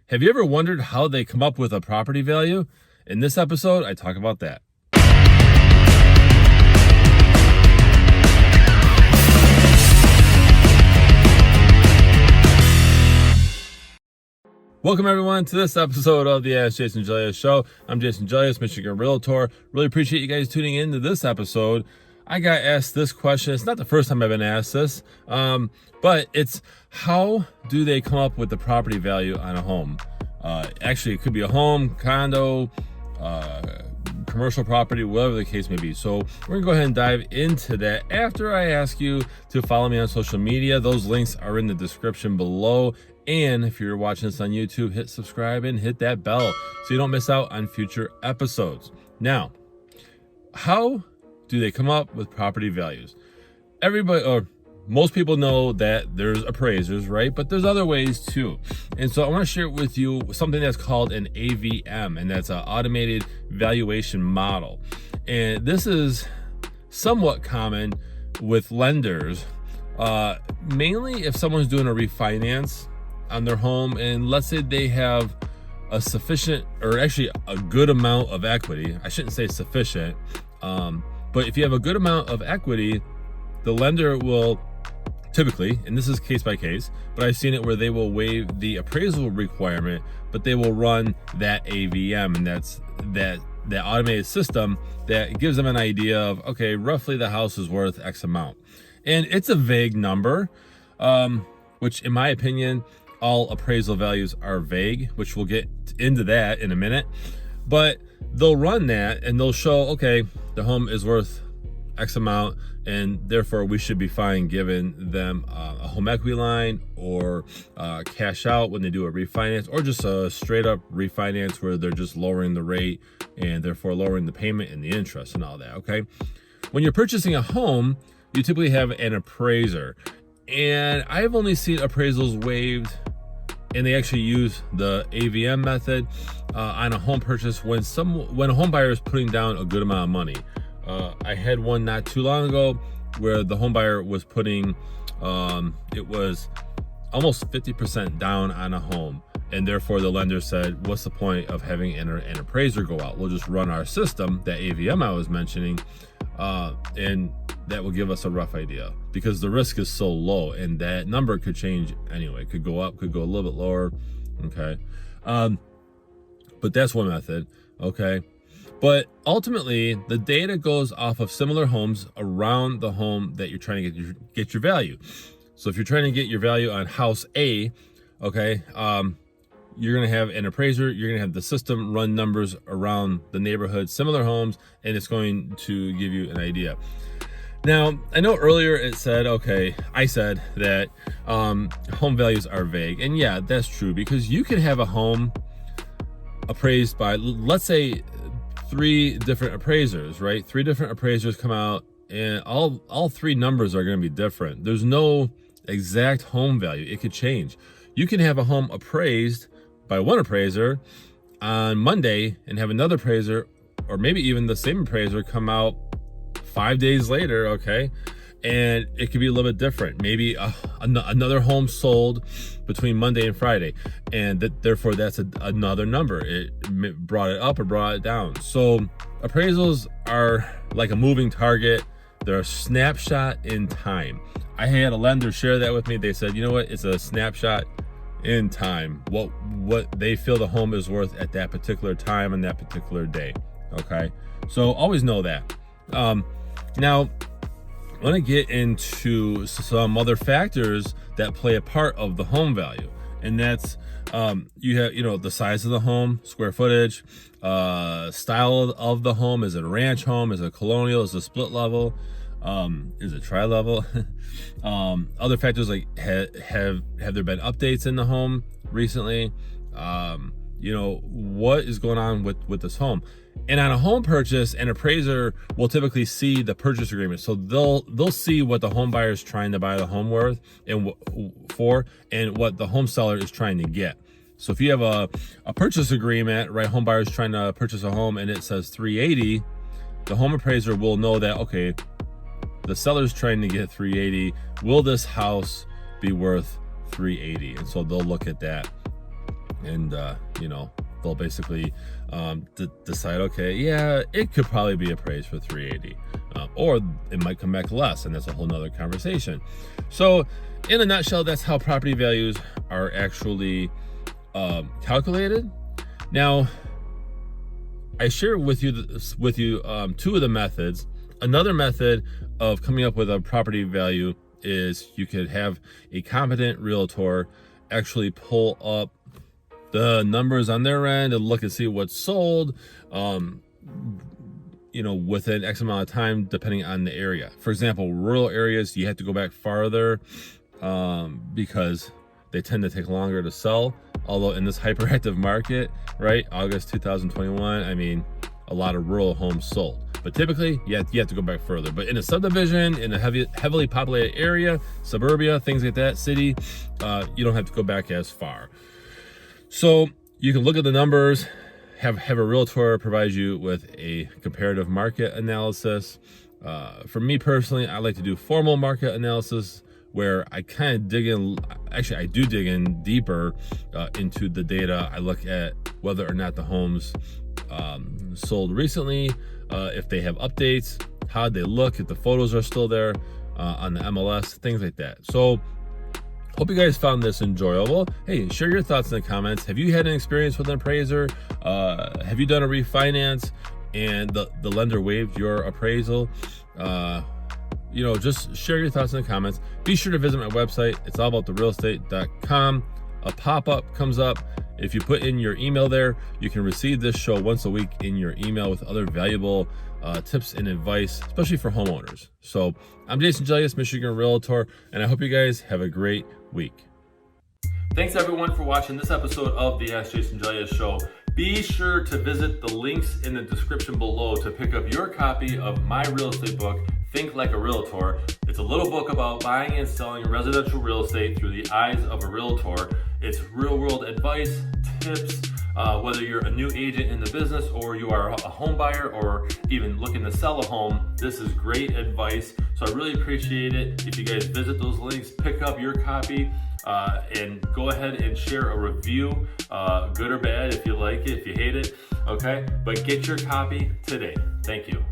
Have you ever wondered how they come up with a property value? In this episode, I talk about that. Welcome everyone to this episode of the Ask Jason Gelios show. I'm Jason Gelios, Michigan Realtor. Really appreciate you guys tuning in to this episode. I got asked this question. It's not the first time I've been asked this, but it's how do they come up with the property value on a home? Actually, it could be a home, condo, commercial property, whatever the case may be. So we're gonna go ahead and dive into that after I ask you to follow me on social media. Those links are in the description below. And if you're watching this on YouTube, hit subscribe and hit that bell so you don't miss out on future episodes. Now, how do they come up with property values? Everybody, or most people know that there's appraisers, right? But there's other ways too. And so I want to share with you something that's called an AVM, and that's an automated valuation model. And this is somewhat common with lenders, mainly if someone's doing a refinance on their home, and let's say they have a sufficient, or actually a good amount of equity. I shouldn't say sufficient, but if you have a good amount of equity, the lender will typically, and this is case by case, but I've seen it where they will waive the appraisal requirement, but they will run that AVM, and that's that automated system that gives them an idea of, okay, roughly the house is worth X amount. And it's a vague number, which in my opinion, all appraisal values are vague, which we'll get into that in a minute. But they'll run that and they'll show, okay, the home is worth X amount, and therefore we should be fine giving them a home equity line or cash out when they do a refinance, or just a straight up refinance where they're just lowering the rate and therefore lowering the payment and the interest and all that, okay? When you're purchasing a home, you typically have an appraiser. And I've only seen appraisals waived, and they actually use the AVM method on a home purchase when a home buyer is putting down a good amount of money. I had one not too long ago where the home buyer was putting, it was almost 50% down on a home. And therefore the lender said, what's the point of having an appraiser go out? We'll just run our system, that AVM I was mentioning, and that will give us a rough idea, because the risk is so low and that number could change anyway. It could go up, could go a little bit lower, okay? But that's one method, okay? But ultimately, the data goes off of similar homes around the home that you're trying to get your value. So if you're trying to get your value on house A, okay, you're gonna have an appraiser, you're gonna have the system run numbers around the neighborhood, similar homes, and it's going to give you an idea. Now, I know earlier it said, okay, I said that home values are vague. And yeah, that's true, because you can have a home appraised by, let's say, 3 different appraisers, right? 3 different appraisers come out, and all 3 numbers are going to be different. There's no exact home value. It could change. You can have a home appraised by one appraiser on Monday and have another appraiser, or maybe even the same appraiser, come out 5 days later, okay, and it could be a little bit different. Maybe another home sold between Monday and Friday, and therefore that's another number. It brought it up or brought it down. So appraisals are like a moving target. They're a snapshot in time. I had a lender share that with me. They said, you know what, it's a snapshot in time, what they feel the home is worth at that particular time on that particular day, okay? So always know that. Now, I want to get into some other factors that play a part of the home value, and that's you have, the size of the home, square footage, style of the home. Is it a ranch home? Is it a colonial? Is it a split level? Is it tri-level? Other factors like have there been updates in the home recently? What is going on with this home? And on a home purchase, an appraiser will typically see the purchase agreement. So they'll see what the home buyer is trying to buy the home worth and and what the home seller is trying to get. So if you have a purchase agreement, right, home buyer is trying to purchase a home and it says 380, the home appraiser will know that, okay, the seller's trying to get 380. Will this house be worth 380? And so they'll look at that. and they'll basically decide, okay, yeah, it could probably be appraised for 380, or it might come back less, and that's a whole nother conversation. So in a nutshell, that's how property values are actually calculated. Now, I share with you two of the methods. Another method of coming up with a property value is you could have a competent realtor actually pull up the numbers on their end and look and see what's sold, within X amount of time, depending on the area. For example, rural areas, you have to go back farther because they tend to take longer to sell. Although in this hyperactive market, right, August 2021, I mean, a lot of rural homes sold. But typically, you have to go back further. But in a subdivision, in a heavily populated area, suburbia, things like that, city, you don't have to go back as far. So you can look at the numbers, have a realtor provide you with a comparative market analysis. For me personally, I like to do formal market analysis, where I kind of dig in. Actually, I do dig in deeper into the data. I look at whether or not the homes sold recently, if they have updates, how they look, if the photos are still there on the MLS, things like that. So hope you guys found this enjoyable. Hey, share your thoughts in the comments. Have you had an experience with an appraiser? Have you done a refinance and the lender waived your appraisal? Just share your thoughts in the comments. Be sure to visit my website. It's allabouttherealestate.com. A pop-up comes up. If you put in your email there, you can receive this show once a week in your email with other valuable tips and advice, especially for homeowners. So I'm JasonGelios, Michigan Realtor, and I hope you guys have a great week. Thanks everyone for watching this episode of the Ask Jason Gelios Show. Be sure to visit the links in the description below to pick up your copy of my real estate book, Think Like a Realtor. It's a little book about buying and selling residential real estate through the eyes of a realtor. It's real world advice, tips, whether you're a new agent in the business or you are a home buyer or even looking to sell a home. This is great advice. So I really appreciate it. If you guys visit those links, pick up your copy, and go ahead and share a review, good or bad, if you like it, if you hate it, okay? But get your copy today. Thank you.